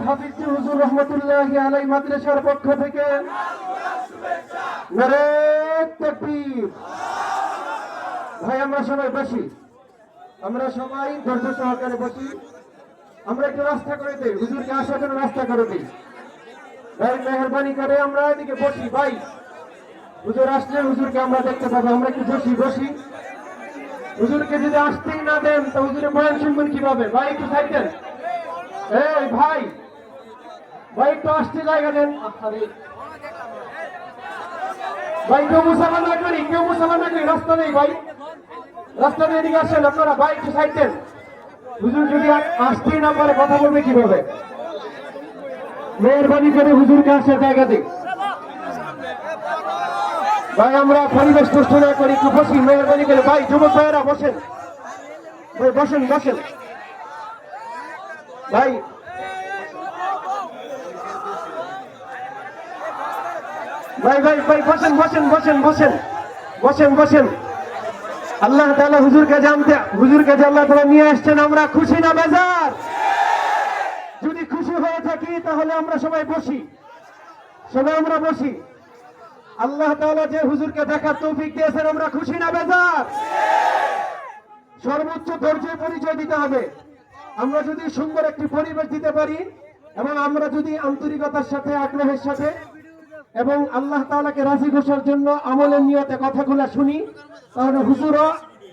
হাফিজ হুজুর রহমতুল্লাহি আলাইহি মাদ্রাসার পক্ষ থেকে নারে তাকবীর। ভাই আমরা সবাই বসি, আমরা সবাই ধৈর্য সহকারে বসি। আমরা একটু রাস্তা করে দিই, হুজুরকে আসার জন্য রাস্তা করে দিই। ভাই মেহরবানি করে আমরা এদিকে বসি। ভাই হুজুর আসলে হুজুরকে আমরা দেখতে পাবো, আমরা একটু বসি। হুজুরকে যদি আসতেই না দেন তো হুজুরের বয়ান শুনবেন কিভাবে? ভাই একটু সাইড দেন। এই ভাই একটু আসতে জায়গা দেন। ভাই কেউ মুসাফা না করি, রাস্তা নেই ভাই, রাস্তা দিয়ে এদিকে আসেন আপনারা। ভাই একটু সাইড দেন। হুজুর যদি আসতেই না পারে কথা বলবে কিভাবে? মেহরবানি করে হুজুরকে আসার জায়গা দিই। ভাই আমরা পরিবেশ নষ্ট না করি, একটু বসি মেহরবানি করে। ভাই যুবক ভাইয়েরা বসেন, ভাই বসেন। ভাই বসেন। আল্লাহ তাআলা হুজুরকে আল্লাহ তাআলা নিয়ে আসছেন, আমরা খুশি না বেজার? যদি খুশি হয়ে থাকি তাহলে আমরা সবাই বসি। আল্লাহ তাআলা যে হুজুরকে দেখার তৌফিক দিয়েছেন, আমরা খুশি না বেজার? সর্বোচ্চ ধৈর্যের পরিচয় দিতে হবে। আমরা যদি সুন্দর একটি পরিবেশ দিতে পারি এবং আমরা যদি আন্তরিকতার সাথে, আগ্রহের সাথে এবং আল্লাহ তাআলাকে রাজি খুশির জন্য আমলের নিয়তে কথাগুলো শুনি, তাহলে হুজুরও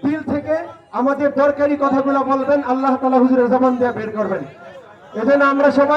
দিল থেকে আমাদের দরকারি কথাগুলো বলবেন, আল্লাহ তাআলা হুজুরের জবান দিয়ে বের করবেন। এজন্য আমরা সবাই